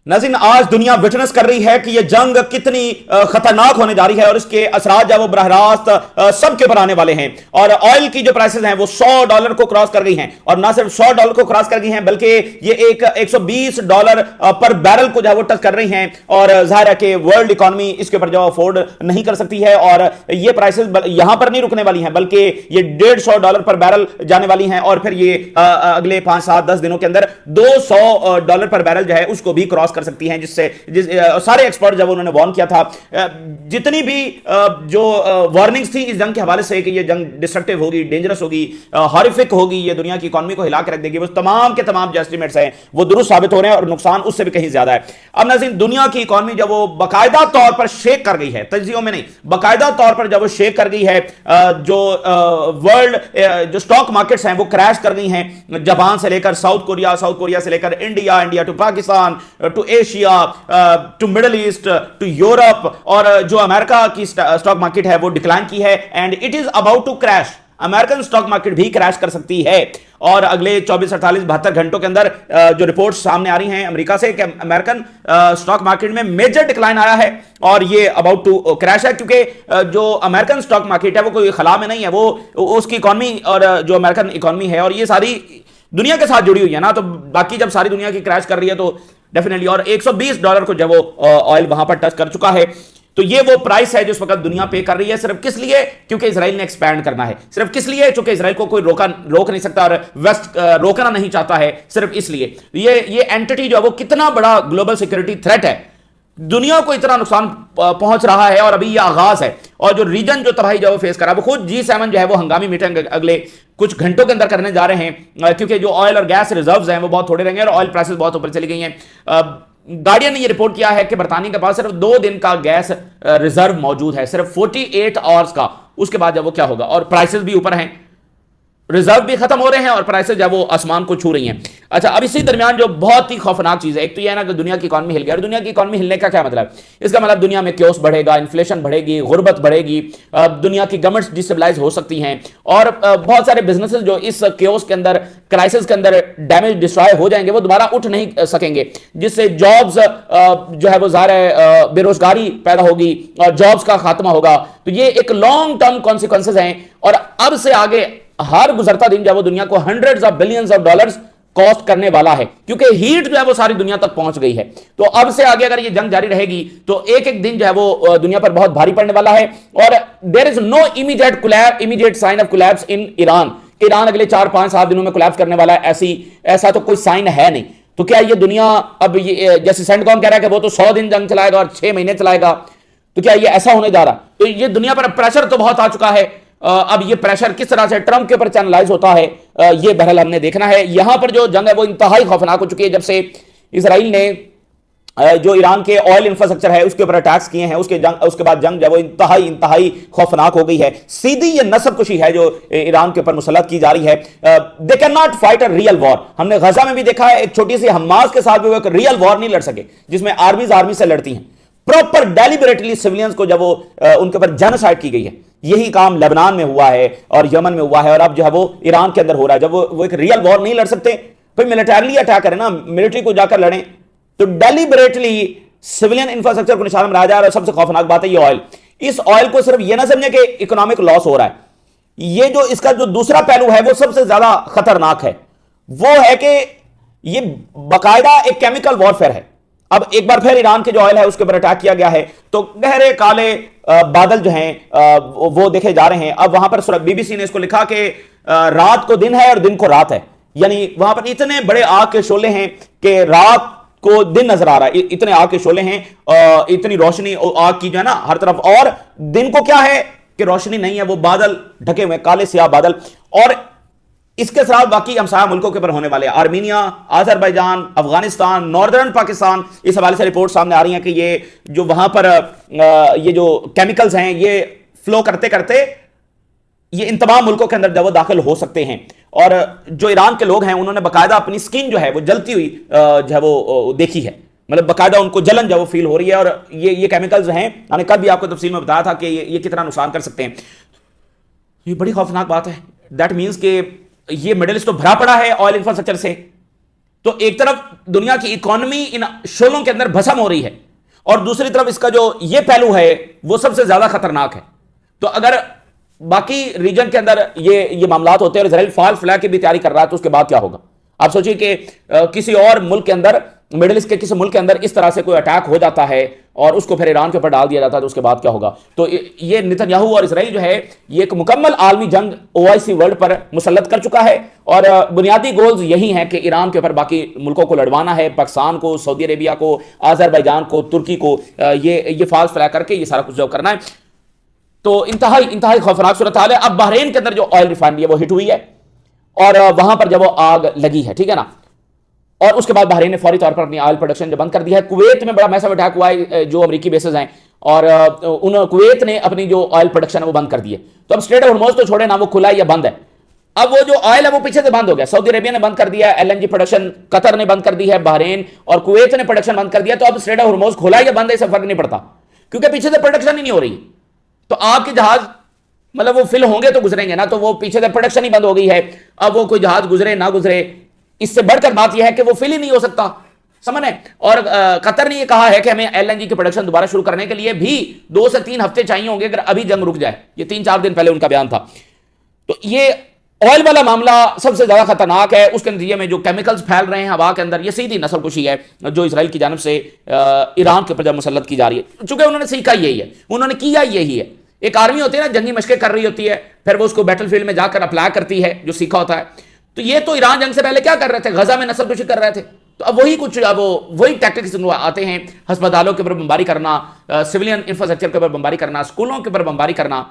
नाज़रीन, आज दुनिया विटनेस कर रही है कि यह जंग कितनी खतरनाक होने जा रही है और इसके असरात जो वो बरह रास्त सबके ऊपर आने वाले हैं। और ऑयल की जो प्राइसेस हैं वो $100 को क्रॉस कर गई हैं, और ना सिर्फ $100 को क्रॉस कर गई हैं बल्कि ये एक $120 पर बैरल को जो है वो टच कर रही हैं। और जाहिर है कि वर्ल्ड इकोनॉमी इसके ऊपर जो अफोर्ड नहीं कर सकती है, और ये प्राइसेस यहां पर नहीं रुकने वाली हैं बल्कि ये $150 पर बैरल जाने वाली हैं, और फिर ये अगले 5-7-10 दिनों के अंदर $200 पर बैरल जो है उसको भी क्रॉस कर सकती हैं। सारे एक्सपर्ट जब उन्होंने वार्न किया था, जितनी भी जो वार्निंग्स थी इस जंग के हवाले से कि ये जंग डिस्ट्रक्टिव होगी, डेंजरस होगी, हॉरिफिक होगी, ये दुनिया की इकोनॉमी को हिला के रख देगी, वो तमाम के तमाम जो एस्टिमेट्स हैं वो दुरुस्त साबित हो रहे हैं और नुकसान उससे भी कहीं ज्यादा है। अब नाज़रीन, दुनिया की इकोनॉमी जब वो बाकायदा तौर पर शेक कर गई है, तज्जियों में नहीं, बाकायदा तौर पर जब वो शेक कर गई है, जो वर्ल्ड जो स्टॉक मार्केट्स हैं वो क्रैश कर गई हैं, जापान से लेकर साउथ कोरिया से लेकर India to Pakistan to Asia to Middle East to Europe, और जो अमेरिका की स्टॉक मार्केट है वो डिक्लाइन की है and it is about to crash. American stock market भी क्रैश कर सकती है, और अगले 24, 48, 72 घंटों के अंदर जो रिपोर्ट्स सामने आ रही हैं अमेरिका से कि अमेरिकन स्टॉक मार्केट में मेजर डिक्लाइन आया है और ये अबाउट टू क्रैश है, क्योंकि जो अमेरिकन स्टॉक मार्केट है वो कोई खला में नहीं है, वो उसकी इकोनॉमी और जो अमेरिकन इकोनॉमी है और ये सारी दुनिया के साथ जुड़ी हुई है ना, तो बाकी जब सारी दुनिया की क्रैश कर रही है तो डेफिनेटली, और $120 को जब वो ऑयल वहां पर टच कर चुका है, तो ये वो प्राइस है जो इस वक्त दुनिया पे कर रही है। सिर्फ किस लिए? क्योंकि इजराइल ने एक्सपैंड करना है। सिर्फ किस लिए? क्योंकि इजराइल को कोई रोक नहीं सकता और वेस्ट रोकना नहीं चाहता है, सिर्फ इसलिए। ये एंटिटी जो है वो कितना बड़ा ग्लोबल सिक्योरिटी थ्रेट है, दुनिया को इतना नुकसान पहुंच रहा है, और अभी ये आगाज है, और जो रीजन जो तबाही जो फेस कर रहा है, वो खुद G7 जो है वो हंगामी मीटिंग अगले कुछ घंटों के अंदर करने जा रहे हैं, क्योंकि जो ऑयल और गैस रिजर्व्स हैं वो बहुत थोड़े रहेंगे और ऑयल प्राइसेस बहुत ऊपर चली गई हैं। गार्डियन ने ये रिपोर्ट किया है कि बरतानिया के पास सिर्फ 2 दिन का गैस रिजर्व मौजूद है, सिर्फ 48 आवर्स का। उसके बाद जब वो क्या होगा, और प्राइसेस भी ऊपर हैं, रिजर्व भी खत्म हो रहे हैं और प्राइसेस जब वो आसमान को छू रही हैं। अच्छा, अब इसी दरमियान जो बहुत ही खौफनाक चीज है, एक तो यह है ना कि दुनिया की इकॉनमी हिल गई, और दुनिया की इकॉनमी हिलने का क्या मतलब? इसका मतलब दुनिया में क्योस बढ़ेगा, इन्फ्लेशन बढ़ेगी, गुर्बत बढ़ेगी, दुनिया की गवर्नमेंट्स डिस्टेबलाइज हो सकती हैं, और बहुत सारे बिजनेसेस जो इस क्योस के अंदर, क्राइसिस के अंदर डैमेज डिस्ट्रॉय हो जाएंगे, वो दोबारा उठ नहीं सकेंगे, जिससे जॉब्स जो है वो ज़ाहिर बेरोजगारी पैदा होगी और जॉब्स का खात्मा होगा। तो ये एक लॉन्ग टर्म कॉन्सिक्वेंसेज हैं, और अब से आगे हर गुजरता दिन जब वो दुनिया को hundreds of billions of dollars cost करने वाला है, क्योंकि हीट जो है वो सारी दुनिया तक पहुंच गई है। तो अब से आगे अगर ये जंग जारी रहेगी तो एक एक दिन जो है वो दुनिया पर बहुत भारी पड़ने वाला है, और there is no immediate sign of collapse in Iran अगले 4-5-7 दिनों में कोलैप्स करने वाला है, ऐसा तो कोई साइन है नहीं। तो क्या ये दुनिया अब ये जैसे सेंटकॉम कह रहा है कि वो तो 100 दिन जंग चलाएगा और 6 महीने चलाएगा, तो क्या ये ऐसा होने जा रहा? तो ये दुनिया पर प्रेशर तो बहुत आ चुका है। अब ये प्रेशर किस तरह से ट्रंप के ऊपर चैनलाइज होता है, ये बहरहाल हमने देखना है। यहां पर जो जंग है वो इंतहाई खौफनाक हो चुकी है, जब से इसराइल ने जो ईरान के ऑयल इंफ्रास्ट्रक्चर है उसके ऊपर अटैक्स किए हैं, उसके बाद जंग जो वो इंतहाई खौफनाक हो गई है। सीधी ये नस्लकुशी है जो ईरान के ऊपर मुसल्लत की जा रही है। They can not fight a real war. हमने गजा में भी देखा है, एक छोटी सी हमास के साथ भी वो एक रियल वॉर नहीं लड़ सके, जिसमें आर्मी से लड़ती हैं। प्रॉपर डेलिबरेटली सिविलियंस को जब वो उनके ऊपर जेनोसाइड की गई है। यही काम लेबनान में हुआ है और यमन में हुआ है, और अब जो है वो ईरान के अंदर हो रहा है। जब वो एक रियल वॉर नहीं लड़ सकते, भाई मिलिटरीली अटैक करें ना, मिलिट्री को जाकर लड़ें, तो डेलिबरेटली सिविलियन इंफ्रास्ट्रक्चर को निशाना बनाया जा रहा है। सबसे खौफनाक बात है ये ऑयल। इस ऑयल को सिर्फ ये ना समझे कि इकोनॉमिक लॉस हो रहा है, ये जो इसका जो दूसरा पहलू है वो सबसे ज्यादा खतरनाक है, वो है कि ये बाकायदा एक केमिकल वॉरफेयर है। अब एक बार फिर ईरान के जो ऑयल है उसके ऊपर अटैक किया गया है, तो गहरे काले बादल जो हैं वो देखे जा रहे हैं। अब वहां पर बीबीसी ने इसको लिखा कि रात को दिन है और दिन को रात है, यानी वहां पर इतने बड़े आग के शोले हैं कि रात को दिन नजर आ रहा है, इतने आग के शोले हैं, इतनी रोशनी आग की जो है ना हर तरफ, और दिन को क्या है कि रोशनी नहीं है, वो बादल ढके हुए काले सियाह बादल। और इसके साथ बाकी हमसाया मुल्कों के ऊपर होने वाले Armenia, Azerbaijan, Afghanistan, northern Pakistan, इस हवाले से रिपोर्ट सामने आ रही हैं कि ये जो वहां पर ये जो केमिकल्स हैं ये फ्लो करते करते ये इन तमाम मुल्कों के अंदर जब वो दाखिल हो सकते हैं। और जो ईरान के लोग हैं उन्होंने बाकायदा अपनी स्किन जो है वो जलती हुई जो है वो देखी है, मतलब बाकायदा उनको जलन जो वो फील हो रही है। और ये केमिकल्स हैं, मैंने कल भी आपको तफसील में बताया था कि ये कितना नुकसान कर सकते हैं। ये बड़ी खौफनाक बात है। दैट मीन्स कि ये मिडिल ईस्ट तो भरा पड़ा है ऑयल इंफ्रास्ट्रक्चर से, तो एक तरफ दुनिया की इकोनॉमी इन शोलों के अंदर भस्म हो रही है और दूसरी तरफ इसका जो ये पहलू है वो सबसे ज्यादा खतरनाक है। तो अगर बाकी रीजन के अंदर ये मामलात होते हैं और इजराइल फॉल फ्लैग की भी तैयारी कर रहा है तो उसके बाद क्या होगा? आप सोचिए कि किसी और मुल्क के अंदर, मिडिल ईस्ट के किसी मुल्क के अंदर इस तरह से कोई अटैक हो जाता है और उसको फिर ईरान के ऊपर डाल दिया जाता है तो उसके बाद क्या होगा? तो ये नेतन्याहू और इजराइल जो है ये एक मुकम्मल आलमी जंग ओआईसी वर्ल्ड पर मुसल्लत कर चुका है और बुनियादी गोल्स यही हैं कि ईरान के ऊपर बाकी मुल्कों को लड़वाना है, पाकिस्तान को, सऊदी अरेबिया को, आज़रबाईजान को, तुर्की को, ये फॉल्स फ्लैग करके ये सारा कुछ जो करना है। तो इंतहाई खौफनाक सूरत हाल है। अब बहरीन के अंदर जो ऑयल रिफाइनरी है वो हिट हुई है और वहां पर जब वो आग लगी है, ठीक है ना, और उसके बाद बहरीन ने फौरी तौर पर अपनी ऑयल प्रोडक्शन जो बंद कर दिया है। कुवैत में बड़ा मैसिव अटैक हुआ है जो अमेरिकी बेसेस हैं और उन कुवैत ने अपनी जो ऑयल प्रोडक्शन है वो बंद कर दी है। तो अब स्ट्रेट ऑफ हॉर्मुज़ तो छोड़े ना, वो खुला है या बंद है। अब वो जो ऑयल है वो पीछे से बंद हो गया। सऊदी अरेबिया ने बंद कर दिया, एलएनजी प्रोडक्शन कतर ने बंद कर दी है, बहरीन और कुवैत ने प्रोडक्शन बंद कर दिया। तो अब स्ट्रेट ऑफ हॉर्मुज़ खुला है या बंद है इससे फर्क नहीं पड़ता क्योंकि पीछे से प्रोडक्शन ही नहीं हो रही। तो आपके जहाज मतलब वो फिल होंगे तो गुजरेंगे ना, तो वो पीछे से प्रोडक्शन ही बंद हो गई है। अब वो कोई जहाज गुजरे ना गुजरे, इससे बढ़कर बात यह है कि वो फिल ही नहीं हो सकता, समझ। और कतर ने ये कहा है कि हमें एलएनजी की प्रोडक्शन दोबारा शुरू करने के लिए भी 2 से 3 हफ्ते चाहिए होंगे अगर अभी जंग रुक जाए। ये 3-4 दिन पहले उनका बयान था। तो ये ऑयल वाला मामला सबसे ज्यादा खतरनाक है। उसके नतीजे में जो केमिकल्स फैल रहे हैं हवा के अंदर, ये सीधी नस्लकुशी है जो इसराइल की जानब से ईरान के ऊपर जब मुसल्लत की जा रही है। चूंकि उन्होंने सीखा यही है, उन्होंने किया यही है। एक आर्मी होती है ना, जंगी मशकें कर रही होती है, फिर वो उसको बैटलफील्ड में जाकर अप्लाई करती है जो सीखा होता है। तो ये तो ईरान जंग से पहले क्या कर रहे थे? गजा में नस्लकुशी कर रहे थे। तो अब वही टैक्टिक्स आते हैं, अस्पतालों के ऊपर बमबारी करना, सिविलियन इंफ्रास्ट्रक्चर के ऊपर बमबारी करना, स्कूलों के ऊपर बमबारी करना,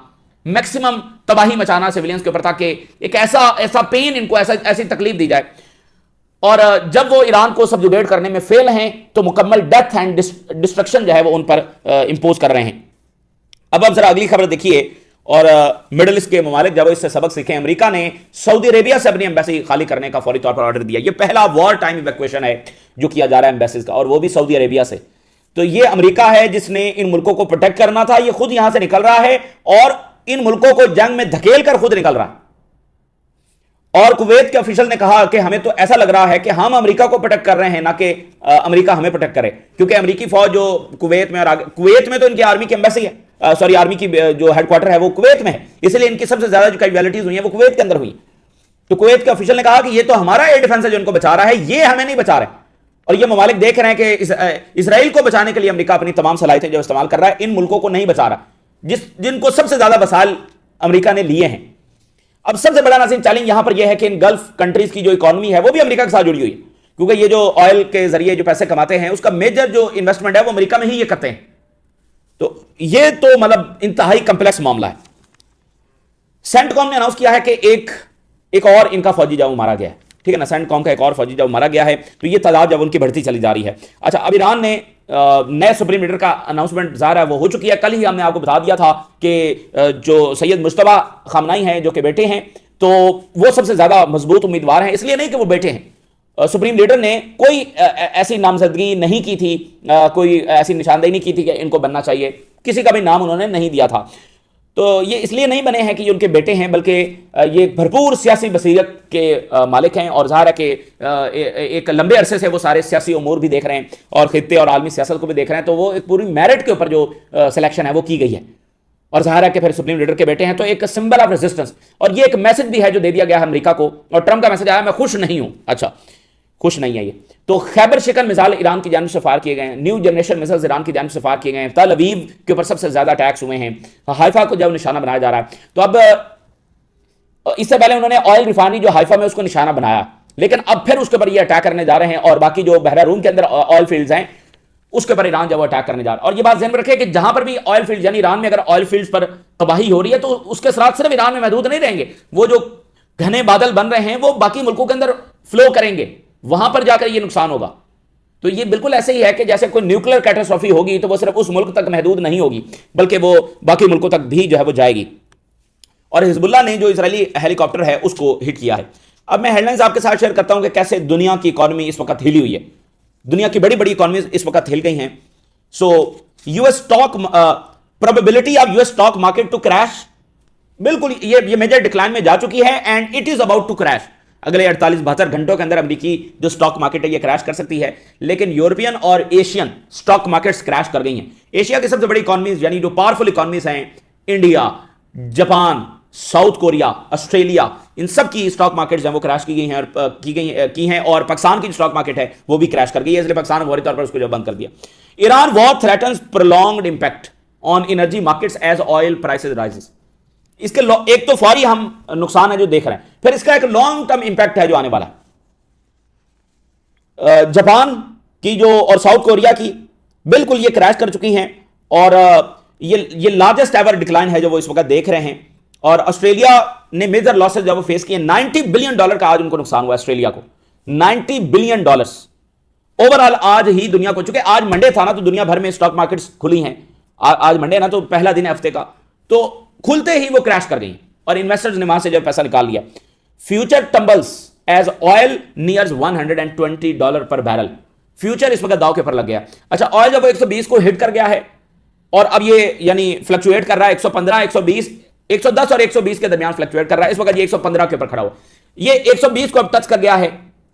मैक्सिमम तबाही मचाना सिविलियंस के ऊपर ताकि एक ऐसा पेन इनको ऐसी तकलीफ दी जाए। और जब वो ईरान को सब्जुगेट करने में फेल हैं तो मुकम्मल डेथ एंड डिस्ट्रक्शन जो है वो उन पर इंपोज कर रहे हैं। अब आप जरा अगली खबर देखिए और मिडिल ईस्ट के ममालिक जब इससे सबक सीखे। अमेरिका ने सऊदी अरेबिया से अपनी एम्बेसी खाली करने का फौरी तौर पर ऑर्डर दिया। ये पहला वॉर टाइम इवैक्यूएशन है जो किया जा रहा है एम्बेसीज का, और वो भी सऊदी अरेबिया से। तो ये अमेरिका है जिसने इन मुल्कों को प्रोटेक्ट करना था, ये खुद यहां से निकल रहा है और इन मुल्कों को जंग में धकेल कर खुद निकल रहा है। और कुवैत के ऑफिशियल ने कहा कि हमें तो ऐसा लग रहा है कि हम अमेरिका को प्रोटेक्ट कर रहे हैं ना कि अमेरिका हमें प्रोटेक्ट करे, क्योंकि अमेरिकी फौज जो कुवैत में और कुवैत में तो इनकी आर्मी की एम्बेसी है, सॉरी आर्मी की जो हेडक्वार्टर है वो कुवैत में है, इसलिए इनकी सबसे ज्यादा जो कैजुअलिटीज हुई है वो कुवैत के अंदर हुई। तो कुवैत के ऑफिशियल ने कहा कि ये तो हमारा एयर डिफेंस है जो इनको बचा रहा है, ये हमें नहीं बचा रहे। और ये ममालिक देख रहे हैं कि इसराइल को बचाने के लिए अमेरिका अपनी तमाम सलाहियतें जो इस्तेमाल कर रहा है, इन मुल्कों को नहीं बचा रहा जिनको सबसे ज्यादा वसाइल अमेरिका ने लिए हैं। अब सबसे बड़ा नाज़रीन चैलेंज यहां पर यह है कि इन गल्फ कंट्रीज की जो इकोनॉमी है वो भी अमेरिका के साथ जुड़ी हुई है, क्योंकि ये जो ऑयल के जरिए जो पैसे कमाते हैं उसका मेजर जो इन्वेस्टमेंट है वो अमेरिका में ही ये करते हैं। तो ये तो मतलब इंतहाई कंप्लेक्स मामला है। सेंटकॉम ने अनाउंस किया है कि एक और इनका फौजी जवान मारा गया है, ठीक है ना। सेंटकॉम का एक और फौजी जवान मारा गया है, तो ये तादाद जब उनकी बढ़ती चली जा रही है। अच्छा, अब ईरान ने नए सुप्रीम लीडर का अनाउंसमेंट ज़ाहिर है वो हो चुकी है। कल ही हमने आपको बता दिया था कि जो सैयद मुश्तबा खामनाई हैं जो कि बेटे हैं, तो वो सबसे ज्यादा मजबूत उम्मीदवार हैं। इसलिए नहीं कि वो बेटे हैं, सुप्रीम लीडर ने कोई ऐसी नामजदगी नहीं की थी, कोई ऐसी निशानदेही नहीं की थी कि इनको बनना चाहिए, किसी का भी नाम उन्होंने नहीं दिया था। तो ये इसलिए नहीं बने हैं कि ये उनके बेटे हैं, बल्कि ये भरपूर सियासी बसीरत के मालिक हैं और ज़ाहिर है कि एक लंबे अरसे से वो सारे सियासी उमूर भी देख रहे हैं और खित्ते और आलमी सियासत को भी देख रहे हैं। तो वो एक पूरी मेरिट के ऊपर जो सिलेक्शन है वो की गई है और ज़ाहिर है कि फिर सुप्रीम लीडर के बेटे हैं, तो एक सिंबल ऑफ रेजिस्टेंस। और ये एक मैसेज भी है जो दे दिया गया है अमेरिका को, और ट्रंप का मैसेज आया मैं खुश नहीं हूं। अच्छा, खुश नहीं है ये। तो खैबर शिकन मिसाइल ईरान की जानिब से फायर किए गए हैं, न्यू जनरेशन मिसाइल ईरान की जानिब से फायर किए गए हैं, तल अवीव के ऊपर सबसे ज्यादा अटैक्स हुए हैं, हाइफा को जब निशाना बनाया जा रहा है। तो अब इससे पहले उन्होंने ऑयल रिफाइनरी जो हाइफा में उसको निशाना बनाया, लेकिन अब फिर उसके ऊपर ये अटैक करने जा रहे हैं और बाकी जो बहरा रूम के अंदर ऑयल फील्ड्स हैं उसके ऊपर ईरान जब अटैक करने जा रहा है। और ये बात ध्यान में रखें कि जहां पर भी ऑयल फील्ड यानी ईरान में अगर ऑयल फील्ड्स पर तबाही हो रही है तो उसके साथ सिर्फ ईरान में महदूद नहीं रहेंगे, वो जो घने बादल बन रहे हैं वो बाकी मुल्कों के अंदर फ्लो करेंगे, वहां पर जाकर ये नुकसान होगा। तो ये बिल्कुल ऐसे ही है कि जैसे कोई न्यूक्लियर कैटास्ट्रॉफी होगी तो वो सिर्फ उस मुल्क तक महदूद नहीं होगी, बल्कि वो बाकी मुल्कों तक भी जो है वो जाएगी। और हिजबुल्लाह ने जो इजरायली हेलीकॉप्टर है उसको हिट किया है। अब मैं हेडलाइंस आपके साथ शेयर करता हूं कि कैसे दुनिया की इकोनॉमी इस वक्त हिली हुई है। दुनिया की बड़ी बड़ी इकोनॉमी इस वक्त हिल गई हैं। So US stock probability of US stock market to crash, बिल्कुल ये मेजर डिक्लाइन में जा चुकी है and it is about to crash. अगले 48-72 घंटों के अंदर अमेरिकी जो स्टॉक मार्केट है ये क्रैश कर सकती है। लेकिन यूरोपियन और एशियन स्टॉक मार्केट्स क्रैश कर गई हैं। एशिया की सबसे बड़ी इकॉनमीज यानी जो पावरफुल इकॉनमीज हैं, India, Japan, south Korea, Australia, इन सब की स्टॉक मार्केट जो है वो क्रैश की गई हैं और की हैं और पाकिस्तान की जो स्टॉक मार्केट है वो भी क्रैश कर गई है, इसलिए पाकिस्तान ने फौरी तौर पर उसको जो बंद कर दिया। Iran war threatens prolonged impact on energy markets as oil prices rises. इसके एक तो फौरी हम नुकसान है जो देख रहे हैं, फिर इसका एक लॉन्ग टर्म इंपैक्ट है जो आने वाला है। जापान की जो और साउथ कोरिया की बिल्कुल ये क्रैश कर चुकी हैं और ये लार्जेस्ट एवर डिक्लाइन है जो वो इस वक्त देख रहे हैं। और ऑस्ट्रेलिया ने मेजर लॉसेस जब वो फेस किए, $90 बिलियन का आज उनको नुकसान हुआ ऑस्ट्रेलिया को, $90 बिलियन ओवरऑल आज ही दुनिया को। चुके आज मंडे था ना, तो दुनिया भर में स्टॉक मार्केट्स खुली हैं। आज मंडे ना, तो पहला दिन है हफ्ते का, तो खुलते ही वो क्रैश कर गई और इन्वेस्टर्स ने वहां से जब पैसा निकाल लिया। Future tumbles as oil nears $120 पर बैरल। फ्यूचर इस वक्त दाव के ऊपर लग गया। अच्छा, ऑयल जब 120 को हिट कर गया है और अब ये यानी फ्लक्चुएट कर रहा है 115, 120, 110 और 120 के दरमियान फ्लक्चुएट कर रहा है। इस वक्त ये 115 के ऊपर खड़ा हुआ, ये 120 को अब टच कर गया है,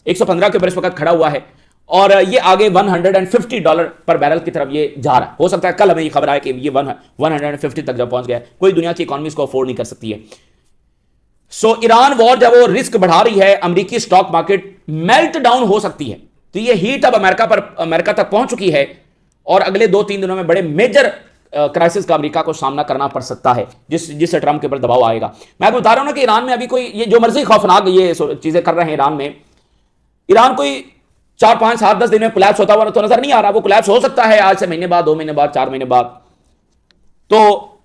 115 के ऊपर इस वक्त खड़ा हुआ है और ये आगे $150 पर बैरल की तरफ ये जा रहा है। हो सकता है कल हमें ये खबर आए कि ये 150 तक जब पहुंच गया, कोई दुनिया की इकॉनमी को अफोर्ड नहीं कर सकती है। सो ईरान वॉर जब वो रिस्क बढ़ा रही है, अमेरिकी स्टॉक मार्केट मेल्ट डाउन हो सकती है। तो ये हीट अब अमेरिका तक पहुंच चुकी है और अगले 2-3 दिनों में बड़े मेजर क्राइसिस का अमेरिका को सामना करना पड़ सकता है, जिससे ट्रंप के ऊपर दबाव आएगा। मैं आपको बता रहा हूं ना कि ईरान में अभी कोई ये जो मर्जी खौफनाक ये चीजें कर रहे हैं ईरान में, ईरान कोई 4, 5, 7, 10 दिन में कोलैप्स होता हुआ तो नजर नहीं आ रहा। वो कोलैप्स हो सकता है आज से महीने बाद, 2 महीने बाद, 4 महीने बाद। तो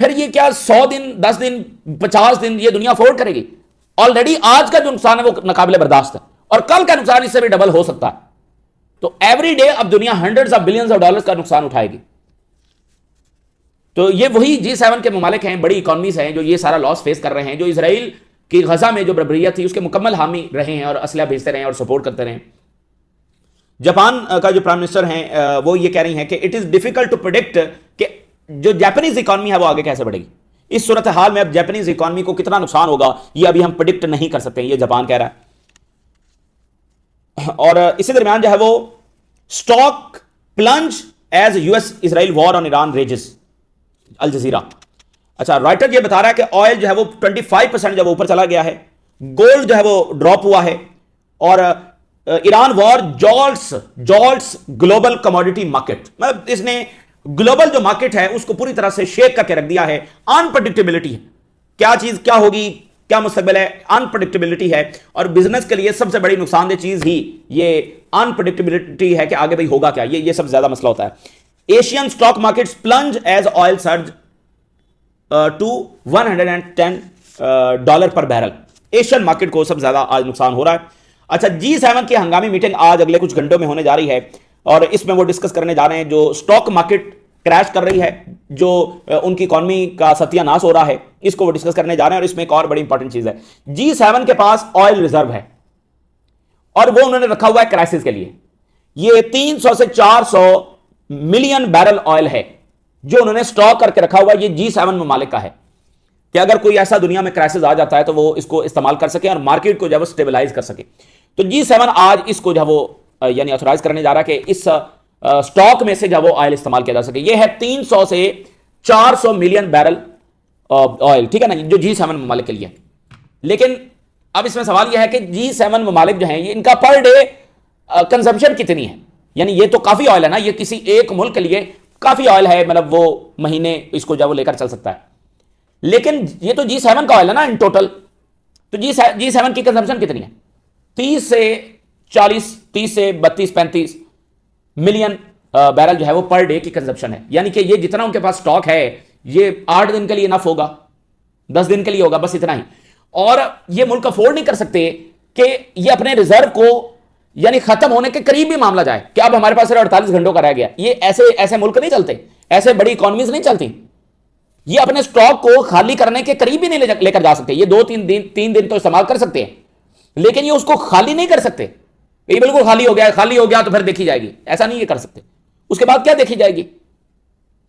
फिर ये क्या 100 दिन, 10 दिन, 50 दिन ये दुनिया अफोर्ड करेगी? ऑलरेडी आज का जो नुकसान है वो नाकाबिले बर्दाश्त है और कल का नुकसान इससे भी डबल हो सकता है। तो एवरी डे अब दुनिया hundreds of billions of dollars का नुकसान उठाएगी। तो ये वही G7 के ममालिक हैं, बड़ी इकॉनमीज हैं जो ये सारा लॉस फेस कर रहे हैं, जो इजराइल की गजा में जो बर्बरियत थी उसके मुकम्मल हामी रहे हैं और असला भेजते रहे और सपोर्ट करते रहे। जापान का जो प्राइम मिनिस्टर हैं वो ये कह रही हैं कि it is difficult to predict कि जो जापानीज इकॉनमी है वो आगे कैसे बढ़ेगी। इस सूरत हाल में अब जापानीज इकॉनमी को कितना नुकसान होगा ये अभी हम प्रेडिक्ट नहीं कर सकते, ये जापान कह रहा है। और इसी दरमियान जो है वो stock plunge as US Israel war on Iran rages, Al Jazeera. अच्छा, रॉयटर ये बता रहा है कि ऑयल जो है वो 25% जब ऊपर चला गया है, गोल्ड जो है वो ड्रॉप हुआ है और Iran war jolts global commodity market, मतलब इसने ग्लोबल जो मार्केट है उसको पूरी तरह से शेक करके रख दिया है। अनप्रेडिक्टेबिलिटी है, क्या चीज क्या होगी, क्या मुस्तकबिल है, अनप्रेडिक्टेबिलिटी है। और बिजनेस के लिए सबसे बड़ी नुकसानदेह चीज ही ये अनप्रेडिक्टेबिलिटी है कि आगे भाई होगा क्या, ये सबसे ज्यादा मसला होता है। Asian stock markets plunge as oil surge to $110 पर बैरल। एशियन मार्केट को सबसे ज्यादा आज नुकसान हो रहा है। अच्छा, G7 की हंगामी मीटिंग आज अगले कुछ घंटों में होने जा रही है और इसमें वो डिस्कस करने जा रहे हैं जो स्टॉक मार्केट क्रैश कर रही है, जो उनकी इकॉनमी का सत्यानाश हो रहा है, इसको वो डिस्कस करने जा रहे हैं। और इसमें एक और बड़ी इंपॉर्टेंट चीज है, G7 के पास ऑयल रिजर्व है और वो उन्होंने रखा हुआ है क्राइसिस के लिए। ये 300 से 400 मिलियन बैरल ऑयल है जो उन्होंने स्टॉक करके रखा हुआ है। ये G7 ममालिक का है कि अगर कोई ऐसा दुनिया में क्राइसिस आ जाता है तो वो इसको इस्तेमाल कर सके और मार्केट को जो है वो स्टेबलाइज कर सके। तो G7 आज इसको जो वो यानी ऑथराइज करने जा रहा है कि इस स्टॉक में से जब वो ऑयल इस्तेमाल किया जा सके। ये है 300 से 400 मिलियन बैरल ऑयल, ठीक है ना, जो G7 ममालिक के लिए। लेकिन अब इसमें सवाल यह है कि G7 ममालिक जो हैं ये इनका पर डे कंजम्पशन कितनी है, यानी ये तो काफी ऑयल है ना, ये किसी एक मुल्क के लिए काफी ऑयल है, मतलब वो महीने इसको जब वो लेकर चल सकता है। लेकिन ये तो G7 का ऑयल है ना इन टोटल, तो G7 की कंजम्पशन कितनी है? 30 से 40, 30 से 32, 35 मिलियन बैरल जो है वो पर डे की कंजम्पशन है। यानी कि ये जितना उनके पास स्टॉक है ये 8 दिन के लिए इनफ होगा, 10 दिन के लिए होगा, बस इतना ही। और ये मुल्क अफोर्ड नहीं कर सकते कि ये अपने रिजर्व को यानी खत्म होने के करीब भी मामला जाए कि अब हमारे पास सिर्फ 48 घंटों का रह गया। ये ऐसे मुल्क नहीं चलते, ऐसे बड़ी इकॉनमीज नहीं चलती। ये अपने स्टॉक को खाली करने के करीब भी नहीं लेकर जा सकते। ये 2-3 दिन तो इस्तेमाल कर सकते हैं, लेकिन ये उसको खाली नहीं कर सकते। ये बिल्कुल खाली हो गया तो फिर देखी जाएगी, ऐसा नहीं ये कर सकते। उसके बाद क्या देखी जाएगी,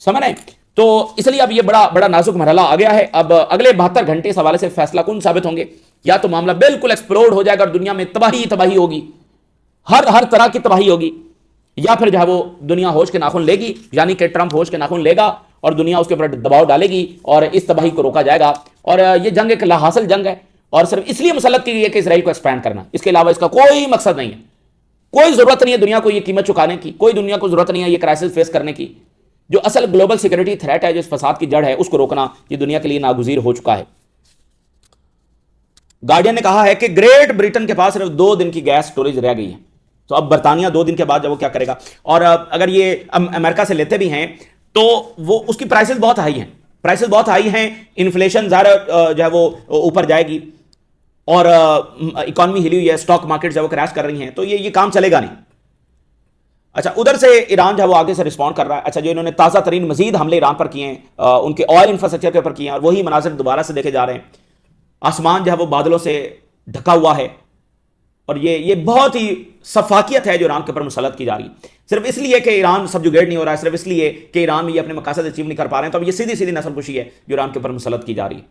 समझ रहे हैं? तो इसलिए अब ये बड़ा बड़ा नाजुक मरहला आ गया है। अब अगले 72 घंटे इस हवाले से फैसला कुन साबित होंगे। या तो मामला बिल्कुल एक्सप्लोड हो जाएगा और दुनिया में तबाही तबाही होगी, हर तरह की तबाही होगी, या फिर जो है वो दुनिया होश के नाखून लेगी, यानी कि ट्रंप होश के नाखून लेगा और दुनिया उसके ऊपर दबाव डालेगी और इस तबाही को रोका जाएगा। और ये जंग एक लाहासिल जंग है और सिर्फ इसलिए मुसल्लत की गई है कि इसराइल को एक्सपैंड करना, इसके अलावा इसका कोई मकसद नहीं है। कोई जरूरत नहीं है दुनिया को ये कीमत चुकाने की, कोई दुनिया को जरूरत नहीं है ये क्राइसिस फेस करने की। जो असल ग्लोबल सिक्योरिटी थ्रेट है, जो इस फसाद की जड़ है, उसको रोकना ये दुनिया के लिए नागुजीर हो चुका है। गार्डियन ने कहा है कि ग्रेट ब्रिटेन के पास सिर्फ 2 दिन की गैस स्टोरेज रह गई है, तो अब बर्तानिया 2 दिन के बाद जब वो क्या करेगा। और अगर ये अमेरिका से लेते भी हैं तो वो उसकी प्राइसेस बहुत हाई हैं, प्राइसेस बहुत हाई हैं, इन्फ्लेशन ज़्यादा जो है वो ऊपर जाएगी और इकॉनमी हिली हुई है, स्टॉक मार्केट जो है वो क्रैश कर रही हैं, तो ये काम चलेगा नहीं। अच्छा, उधर से ईरान जो है वो आगे से रिस्पॉन्ड कर रहा है। अच्छा, जो इन्होंने ताज़ा तरीन मजीद हमले ईरान पर किए हैं, उनके ऑयल इंफ्रास्ट्रक्चर के ऊपर किए हैं और वही मनाजिर दोबारा से देखे जा रहे हैं। आसमान जो है वो बादलों से ढका हुआ है और ये बहुत ही सफाकियत है जो ईरान के ऊपर मुसल्लत की जा रही है, सिर्फ इसलिए कि ईरान सब्जुगेट नहीं हो रहा है, सिर्फ इसलिए कि ईरान में ये अपने मकासद अचीव नहीं कर पा रहे हैं। तो अब ये सीधी सीधी नस्लकुशी है जो ईरान के ऊपर मुसल्लत की जा रही है।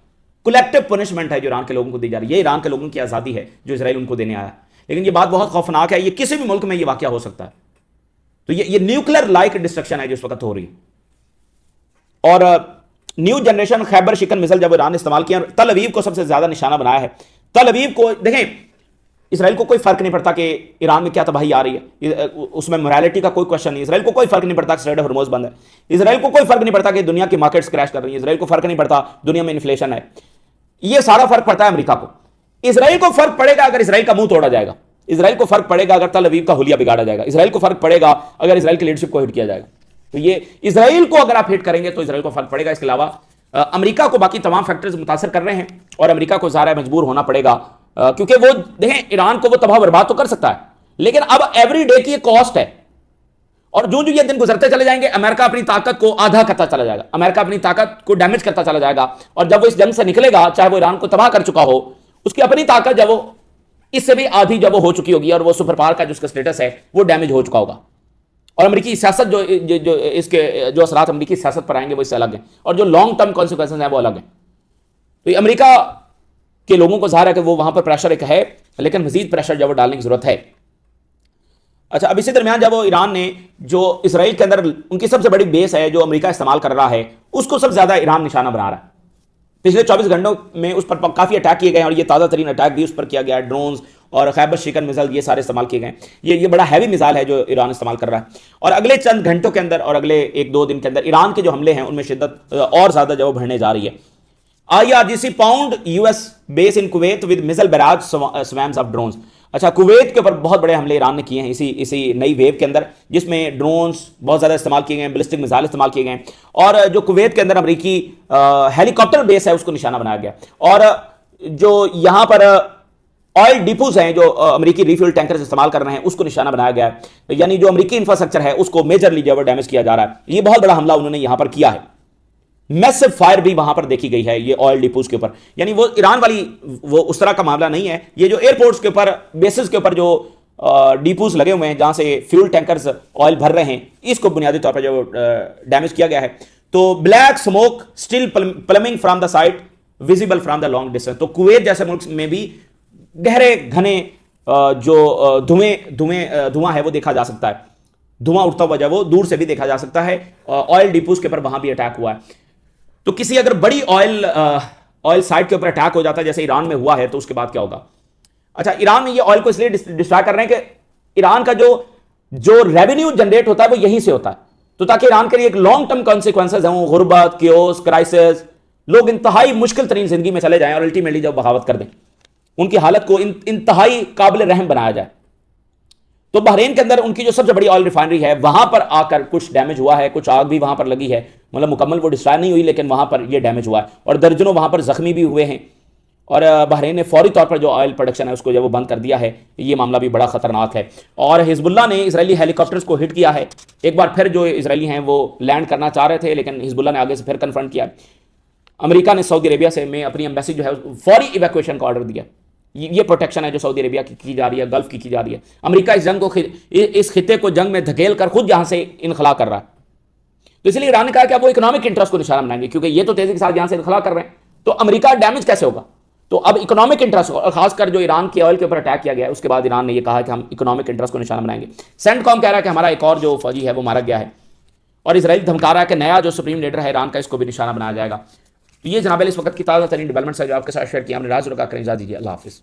कलेक्टिव पनिशमेंट है जो ईरान के लोगों को दी जा रही है। ये ईरान के लोगों की आज़ादी है जो इसराइल उनको देने आया। लेकिन ये बात बहुत खौफनाक है, ये किसी भी मुल्क में ये वाक़या हो सकता है। तो ये न्यूक्लियर लाइक डिस्ट्रक्शन है जो इस वक्त हो रही है। और न्यू जनरेशन खैबर शिकन मिसाइल जब ईरान ने इस्तेमाल किया, तल अवीव को सबसे ज्यादा निशाना बनाया है। तल अवीव को देखें, इसराइल को कोई फर्क नहीं पड़ता कि ईरान में क्या तबाही आ रही है, उसमें मोरालिटी का कोई क्वेश्चन नहीं। इसराइल को कोई फर्क नहीं पड़ता कि स्ट्रेट ऑफ हॉर्मुज़ बंद है, इसराइल को कोई फर्क नहीं पड़ता कि दुनिया की मार्केट्स क्रैश कर रही है, इसराइल को फर्क नहीं पड़ता दुनिया में इन्फ्लेशन है। ये सारा फर्क पड़ता है अमेरिका को। इसराइल को फर्क पड़ेगा अगर इसराइल का मुंह तोड़ा जाएगा, इसराइल को फर्क पड़ेगा अगर तल अवीव का हुलिया बिगाड़ा जाएगा, इसराइल को फर्क पड़ेगा अगर इसराइल की लीडरशिप को हिट किया जाएगा। तो ये इसराइल को अगर आप हिट करेंगे तो इसराइल को फर्क पड़ेगा। इसके अलावा अमेरिका को बाकी तमाम फैक्टर्स मुतासर कर रहे हैं और अमेरिका को ज़ाहिर मजबूर होना पड़ेगा, क्योंकि वो देखें ईरान को वो तबाह बर्बाद तो कर सकता है, लेकिन अब एवरी डे की कॉस्ट है। और जो जो ये दिन गुजरते चले जाएंगे, अमेरिका अपनी ताकत को आधा करता चला जाएगा, अमेरिका अपनी ताकत को डैमेज करता चला जाएगा। और जब वो इस जंग से निकलेगा, चाहे वो ईरान को तबाह कर चुका हो, उसकी अपनी ताकत जब वो इससे भी आधी जब वो हो चुकी होगी और वो सुपर पावर का जो उसका स्टेटस है वो डैमेज हो चुका होगा। और अमेरिकी सियासत जो इसके जो असरात अमेरिकी सियासत पर आएंगे वो इससे अलग है, और जो लॉन्ग टर्म कॉन्सिक्वेंसेस हैं वो अलग हैं। तो ये अमेरिका के लोगों को ज़ाहिर है कि वो वहां पर प्रेशर एक है, लेकिन मजीद प्रेशर जब वो डालने की जरूरत है। अच्छा, अब इसी दरमियान जब वो ईरान ने जो इसराइल के अंदर उनकी सबसे बड़ी बेस है जो अमेरिका इस्तेमाल कर रहा है, उसको सबसे ज्यादा ईरान निशाना बना रहा है। पिछले 24 घंटों में उस पर काफी अटैक किए गए और ये ताज़ा तरीन अटैक भी उस पर किया गया है। ड्रोन्स और खैबर शिकन मिसाइल ये सारे इस्तेमाल किए गए। ये बड़ा हैवी मिसाइल है जो ईरान इस्तेमाल कर रहा है। और अगले चंद घंटों के अंदर और अगले 1-2 दिन के अंदर ईरान के जो हमले हैं उनमें शिद्दत और ज्यादा जो बढ़ने जा रही है। IRGC pound US base in Kuwait with missile barrage swamps of drones. अच्छा, कुवैत के ऊपर बहुत बड़े हमले ईरान ने किए हैं इसी नई वेव के अंदर, जिसमें ड्रोन्स बहुत ज़्यादा इस्तेमाल किए गए, बैलिस्टिक मिसाइल इस्तेमाल किए गए और जो कुवैत के अंदर अमेरिकी हेलीकॉप्टर बेस है उसको निशाना बनाया गया। और जो यहाँ पर ऑयल डिपोज हैं जो अमेरिकी रिफ्यूल टैंकर्स इस्तेमाल कर रहे हैं उसको निशाना बनाया गया है, यानी जो अमेरिकी इंफ्रास्ट्रक्चर है उसको मेजरली जो डैमेज किया जा रहा है। ये बहुत बड़ा हमला उन्होंने यहाँ पर किया है। मैसिव फायर भी वहां पर देखी गई है ये ऑयल डिपोज के ऊपर, यानी वो ईरान वाली वो उस तरह का मामला नहीं है। ये जो एयरपोर्ट्स के ऊपर बेसिस के ऊपर जो डिपोज लगे हुए हैं जहां से फ्यूल टैंकर्स ऑयल भर रहे हैं, इसको बुनियादी तौर पर जो डैमेज किया गया है। तो black smoke still pluming from the site visible from the long distance. तो कुवैत जैसे मुल्क में भी गहरे घने जो धुआं है वो देखा जा सकता है, धुआं उठता हुआ वो दूर से भी देखा जा सकता है। ऑयल डिपोज के ऊपर वहां भी अटैक हुआ है। तो किसी अगर बड़ी ऑयल साइट के ऊपर अटैक हो जाता है जैसे ईरान में हुआ है तो उसके बाद क्या होगा। अच्छा, ईरान में ये ऑयल को इसलिए डिस्ट्रॉय कर रहे हैं कि ईरान का जो रेवेन्यू जनरेट होता है वो यहीं से होता है, तो ताकि ईरान के लिए एक लॉन्ग टर्म कॉन्सिक्वेंसेज हों, गुर्बत, क्योस, क्राइसिस, लोग इंतहाई मुश्किल तरीन जिंदगी में चले जाएं और अल्टीमेटली जब बगावत कर दें, उनकी हालत को इंतहाई काबिल रहम बनाया जाए। तो बहरीन के अंदर उनकी जो सबसे बड़ी ऑयल रिफाइनरी है वहां पर आकर कुछ डैमेज हुआ है, कुछ आग भी वहां पर लगी है, मतलब मुकम्मल वो डिस्ट्रॉय नहीं हुई लेकिन वहां पर ये डैमेज हुआ है और दर्जनों वहां पर जख्मी भी हुए हैं। और बहरीन ने फौरी तौर पर जो ऑयल प्रोडक्शन है उसको जब वो बंद कर दिया है। ये मामला भी बड़ा खतरनाक है। और हिजबुल्लाह ने इजरायली हेलीकॉप्टर्स को हिट किया है। एक बार फिर जो इजरायली हैं वो लैंड करना चाह रहे थे लेकिन हिजबुल्लाह ने आगे से फिर कन्फ्रंट किया। अमेरिका ने सऊदी अरेबिया से में अपनी एम्बेसी जो है फौरी इवैक्यूएशन का ऑर्डर दिया। ये प्रोटेक्शन है जो सऊदी अरेबिया की जा रही है, गल्फ की जा रही है। अमेरिका इस जंग को इस खिते को जंग में धकेल कर खुद यहां से इनखला कर रहा है। तो इसलिए ईरान ने कहा कि अब वो इकोनॉमिक इंटरेस्ट को निशाना बनाएंगे, क्योंकि ये तो तेजी के साथ यहां से इनखला कर रहे हैं, तो अमेरिका डैमेज कैसे होगा। तो अब इकोनॉमिक इंटरेस्ट, और खासकर जो ईरान के ऑयल के ऊपर अटैक किया गया है उसके बाद ईरान ने यह कहा कि हम इकोनॉमिक इंटरेस्ट को निशाना बनाएंगे। सेंटकॉम कह रहा है कि हमारा एक और जो फौजी है वो मारा गया है, और इसराइल धमका रहा है कि नया जो सुप्रीम लीडर है ईरान का, इसको भी निशाना बनाया जाएगा। तो ये जनाब इस वक्त की ताज़ा तरीन डेवलपमेंट्स है जो आपके साथ शेयर किया हमने। राज रुका करें, इजाज़त दीजिए, अल्लाह हाफिज़।